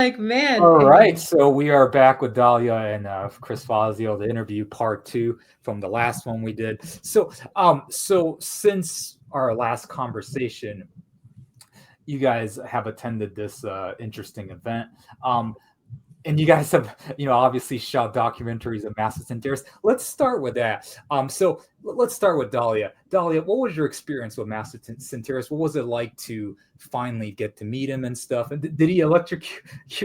Like, man. All right, so we are back with Dalia and Chris Fazio, the interview part 2 from the last one we did. So since our last conversation, you guys have attended this interesting event. And you guys have, obviously shot documentaries of Master Senteris. Let's start with that. So let's start with Dalia. Dalia, what was your experience with Master Senteris? What was it like to finally get to meet him and stuff? And did he electrocute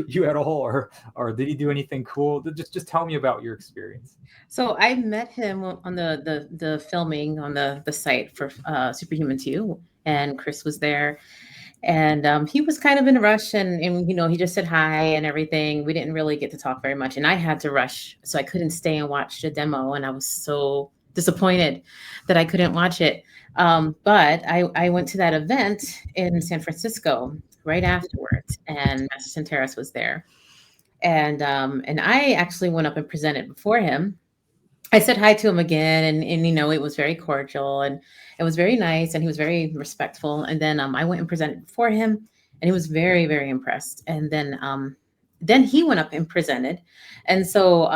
you at all, or did he do anything cool? Just tell me about your experience. So I met him on the filming on the site for Superhuman 2, and Chris was there. And he was kind of in a rush, and he just said hi and everything. We didn't really get to talk very much, and I had to rush, so I couldn't stay and watch the demo, and I was so disappointed that I couldn't watch it. But I went to that event in San Francisco right afterwards, and Master Senteris was there, and I actually went up and presented before him. I said hi to him again, and it was very cordial, and it was very nice, and he was very respectful. And then I went and presented before him, and he was very, very impressed. And then he went up and presented, and so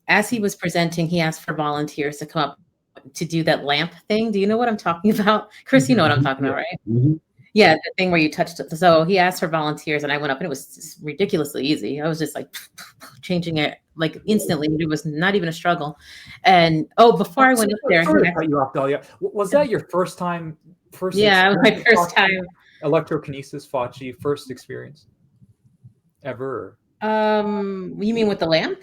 as he was presenting, he asked for volunteers to come up to do that lamp thing. Do you know what I'm talking about, Chris? You know what I'm talking about, right? Mm-hmm. Yeah, the thing where you touched it. So he asked for volunteers, and I went up, and it was just ridiculously easy. I was just like changing it like instantly. It was not even a struggle. And before I went up there, sorry to cut you off, Dalia. Was that your first time? Yeah, my first time. Electrokinesis, Facci, first experience ever? You mean with the lamp?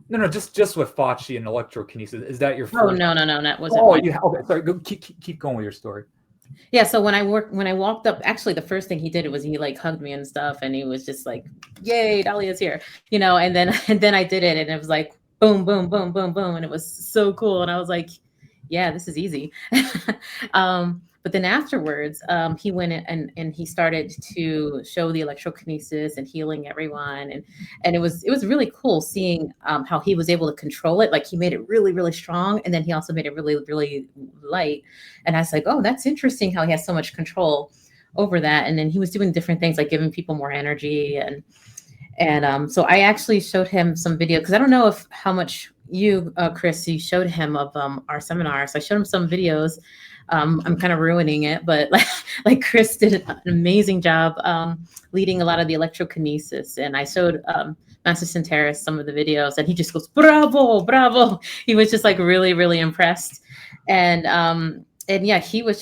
No, just with Facci and electrokinesis. Is that your first? Oh no, that wasn't. Okay. Sorry. Go keep going with your story. Yeah, so when I walked up, actually the first thing he did was he like hugged me and stuff, and he was just like, "Yay, Dalia's here," And then I did it, and it was like boom, boom, boom, boom, boom, and it was so cool, and I was like, "Yeah, this is easy." But then afterwards, he went and he started to show the electrokinesis and healing everyone, and it was really cool seeing how he was able to control it. Like he made it really, really strong, and then he also made it really, really light. And I was like, oh, that's interesting how he has so much control over that. And then he was doing different things like giving people more energy, and so I actually showed him some video because I don't know how much you, Chris, you showed him of our seminar. So I showed him some videos. I'm kind of ruining it, but like Chris did an amazing job leading a lot of the electrokinesis, and I showed Master Senteris some of the videos, and he just goes bravo, bravo. He was just like really, really impressed, and yeah, he was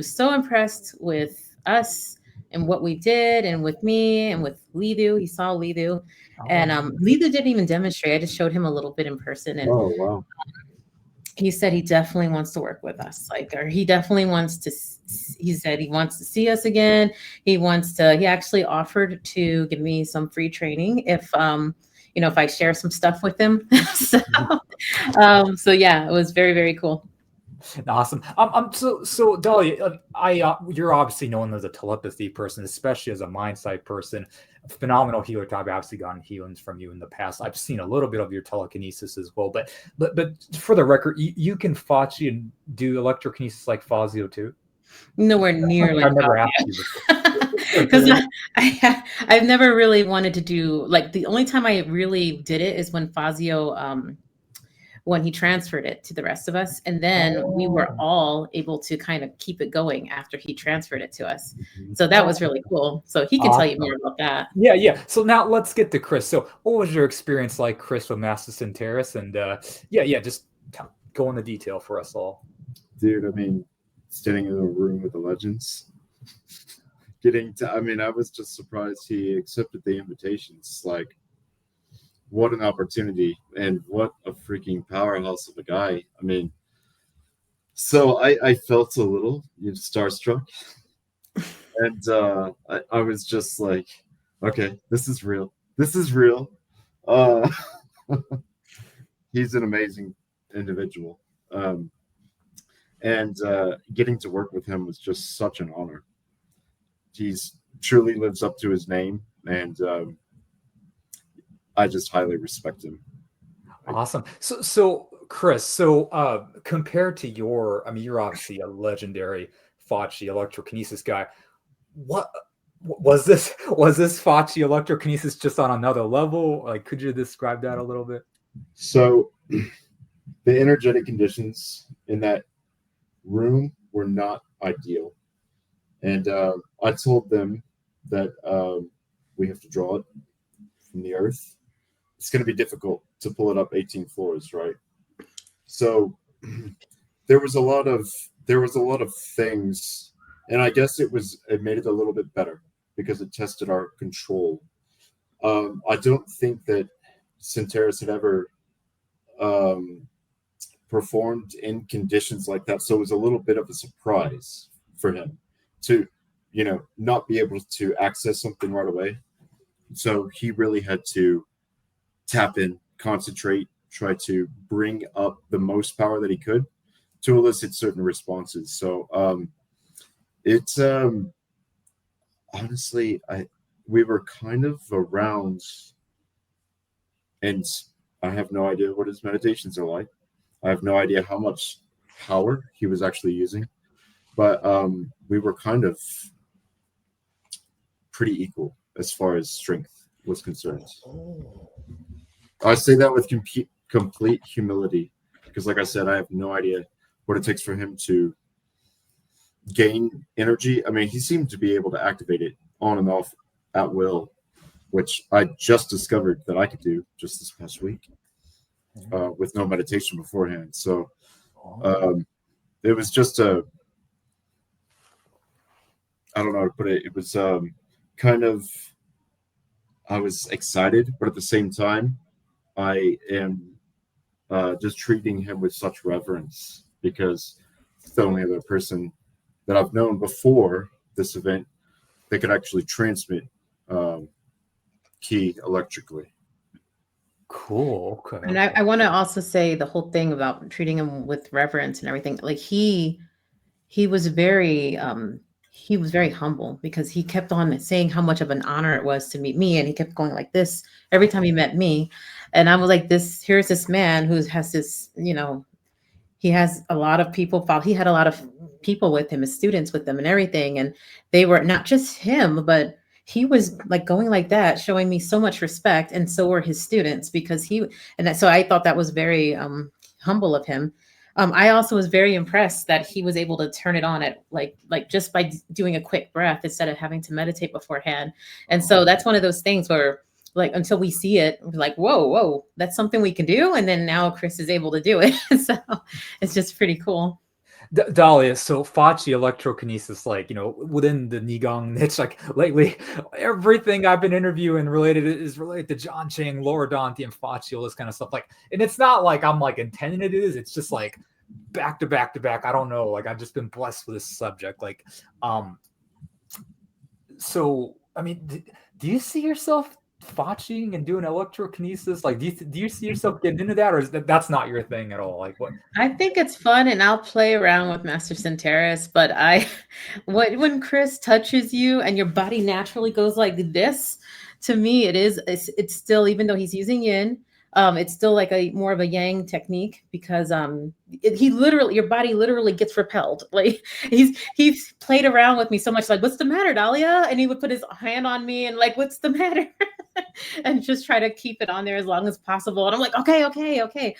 so impressed with us and what we did, and with me, and with Lidu. He saw Lidu, and Lidu didn't even demonstrate. I just showed him a little bit in person, and oh wow. He said he definitely wants to work with us, or he definitely wants to. He said he wants to see us again. He actually offered to give me some free training if if I share some stuff with him. So yeah, it was very, very cool. Awesome. So Dalia, you're obviously known as a telepathy person, especially as a mind side person. Phenomenal healer. I've obviously gotten healings from you in the past. I've seen a little bit of your telekinesis as well. But for the record, you can Facci and do electrokinesis like Fazio too. Nowhere near like I've never asked you because I've never really wanted to do like the only time I really did it is when Fazio when he transferred it to the rest of us. And then we were all able to kind of keep it going after he transferred it to us. So that was really cool. So he can tell you more about that. Yeah. So now let's get to Chris. So what was your experience like, Chris, with Master Senteris? And just go into detail for us all. Dude, I mean, standing in a room with the legends, I was just surprised he accepted the invitations. Like, what an opportunity, and what a freaking powerhouse of a guy. I mean, so I felt a little starstruck, and I was just like, okay, this is real. He's an amazing individual, and getting to work with him was just such an honor. He's truly lives up to his name, and I just highly respect him. Awesome. So Chris, compared to you're obviously a legendary Facci electrokinesis guy. What Was this Fazio electrokinesis just on another level? Like, could you describe that a little bit? So the energetic conditions in that room were not ideal. And I told them that we have to draw it from the earth. It's going to be difficult to pull it up 18 floors, right? So there was a lot of things, and I guess it made it a little bit better because it tested our control. I don't think that Senteris had ever performed in conditions like that, so it was a little bit of a surprise for him to, not be able to access something right away. So he really had to tap in, concentrate, try to bring up the most power that he could to elicit certain responses. So it's honestly, we were kind of around, and I have no idea what his meditations are like. I have no idea how much power he was actually using, but we were kind of pretty equal as far as strength was concerned. I say that with complete humility, because like I said, I have no idea what it takes for him to gain energy. I mean, he seemed to be able to activate it on and off at will, which I just discovered that I could do just this past week with no meditation beforehand. So it was just I don't know how to put it. It was kind of, I was excited, but at the same time, I am just treating him with such reverence, because it's the only other person that I've known before this event that could actually transmit Qi electrically. Cool. Okay. And I want to also say the whole thing about treating him with reverence and everything. Like he was very humble, because he kept on saying how much of an honor it was to meet me, and he kept going like this every time he met me, and I was like, here's this man who has this, he has a lot of people follow. He had a lot of people with him, his students with him and everything, and they were not just him, but he was like going like that, showing me so much respect, and so were his students, because so I thought that was very humble of him. I also was very impressed that he was able to turn it on at like just by doing a quick breath instead of having to meditate beforehand. And so that's one of those things where, like, until we see it, we're like, whoa, that's something we can do. And then now Chris is able to do it. So it's just pretty cool. Dalia, so Fazio electrokinesis, like, within the Nigong niche, like lately, everything I've been interviewing is related to John Chang, Laura Dante, and Fazio, this kind of stuff. Like, and it's not like I'm like intending it is, it's just like back to back to back. I don't know. Like, I've just been blessed with this subject. Like, so, I mean, do you see yourself fotching and doing electrokinesis? Like, do you see yourself getting into that, or is that's not your thing at all? Like, what? I think it's fun, and I'll play around with Master Senteris, but when Chris touches you and your body naturally goes like this, to me, it's still, even though he's using yin, it's still like a more of a yang technique, because your body literally gets repelled. Like he's played around with me so much, like, what's the matter, Dalia? And he would put his hand on me and like, what's the matter? And just try to keep it on there as long as possible. And I'm like, okay.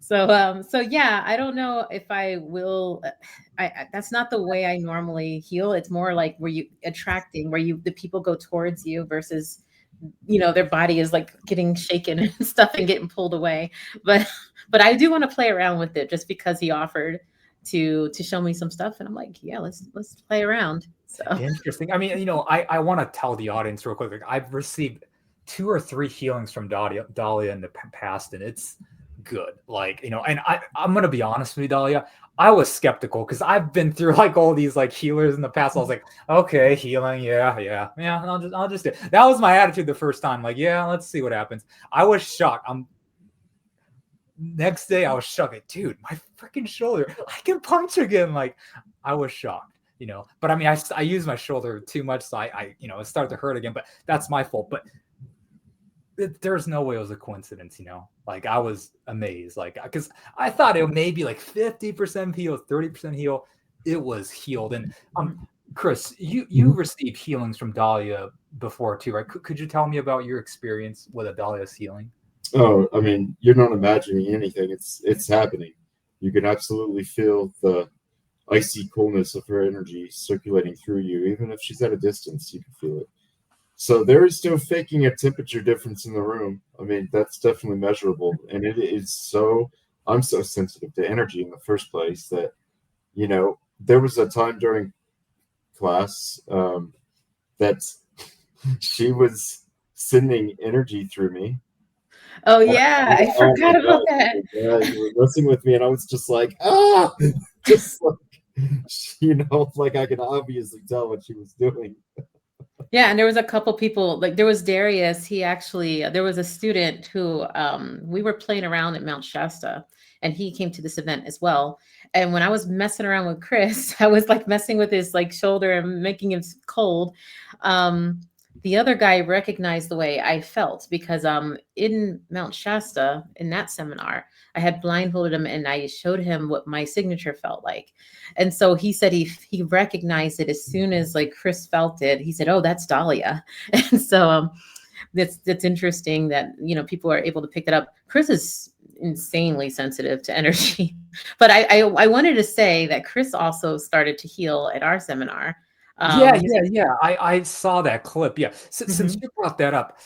So yeah, I don't know if I will. That's not the way I normally heal. It's more like the people go towards you versus, their body is like getting shaken and stuff and getting pulled away. But I do want to play around with it, just because he offered to show me some stuff, and I'm like, yeah, let's play around. So interesting. I mean, I want to tell the audience real quick. Like, I've received 2 or 3 healings from Dalia in the past, and it's good. Like, and I'm gonna be honest with you, Dalia, I was skeptical, because I've been through like all these like healers in the past. I was like, okay, healing, yeah, I'll just do it. That was my attitude the first time. Like, yeah, let's see what happens. I was shocked. Next day I was shocked. Like, dude, my freaking shoulder, I can punch again. Like, I was shocked, but I mean, I use my shoulder too much, so I it started to hurt again, but that's my fault. But there's no way it was a coincidence, like, I was amazed, like, because I thought it may be like 50% heal, 30% heal. It was healed. And Chris, you received healings from Dalia before too, right? Could you tell me about your experience with a Dalia's healing? Oh, I mean, you're not imagining anything. It's happening. You can absolutely feel the icy coolness of her energy circulating through you. Even if she's at a distance, you can feel it. So there is no faking a temperature difference in the room. I mean, that's definitely measurable. And it is so, I'm so sensitive to energy in the first place that, there was a time during class that she was sending energy through me. Oh yeah, I Oh my forgot about God, that. you were messing with me, and I was just like, ah, just like, like I could obviously tell what she was doing. Yeah, and there was a couple people, like there was Darius. He actually, there was a student who we were playing around at Mount Shasta, and he came to this event as well. And when I was messing around with Chris, I was like messing with his like shoulder and making him cold. Um, the other guy recognized the way I felt because in Mount Shasta, in that seminar, I had blindfolded him and I showed him what my signature felt like. And so he said he recognized it as soon as like Chris felt it. He said, "Oh, that's Dalia." And so that's interesting that people are able to pick it up. Chris is insanely sensitive to energy, but I wanted to say that Chris also started to heal at our seminar. Yeah. I saw that clip. Yeah. Since Mhm. you brought that up,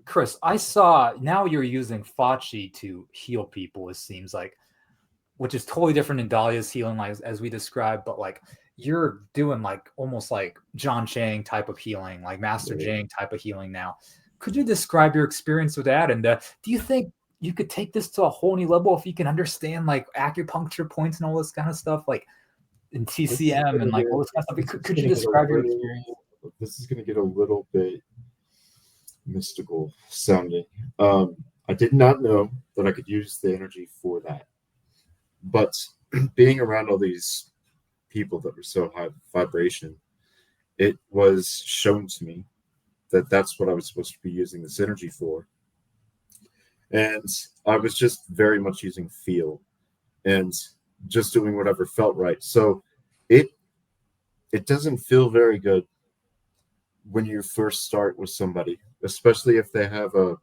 Chris, I saw now you're using Fachi to heal people. It seems like, which is totally different than Dalia's healing, like as we described. But like you're doing like almost like John Chang type of healing, like Master Jang type of healing. Now, could you describe your experience with that? And do you think you could take this to a whole new level if you can understand like acupuncture points and all this kind of stuff, like in TCM and like all this kind of stuff? Could you describe your experience? This is going to get a little bit mystical sounding. I did not know that I could use the energy for that. But being around all these people that were so high vibration, it was shown to me that that's what I was supposed to be using this energy for. And I was just very much using feel and just doing whatever felt right. So it it doesn't feel very good when you first start with somebody, especially if they have a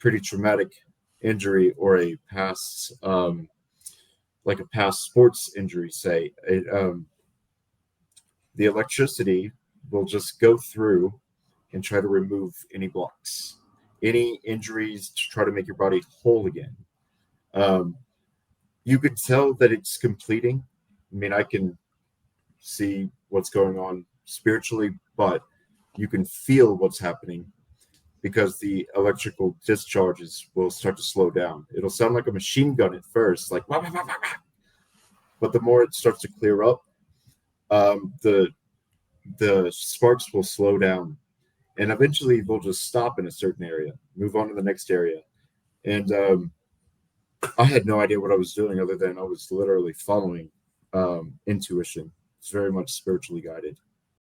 pretty traumatic injury or a past like a past sports injury, say. The electricity will just go through and try to remove any blocks, any injuries to try to make your body whole again. Um, you could tell that it's completing. I mean, I can see what's going on spiritually, but you can feel what's happening because the electrical discharges will start to slow down. It'll sound like a machine gun at first, like, wah, wah, wah, wah, wah. But the more it starts to clear up, the sparks will slow down, and eventually they'll just stop in a certain area, move on to the next area. And I had no idea what I was doing other than I was literally following intuition. It's very much spiritually guided.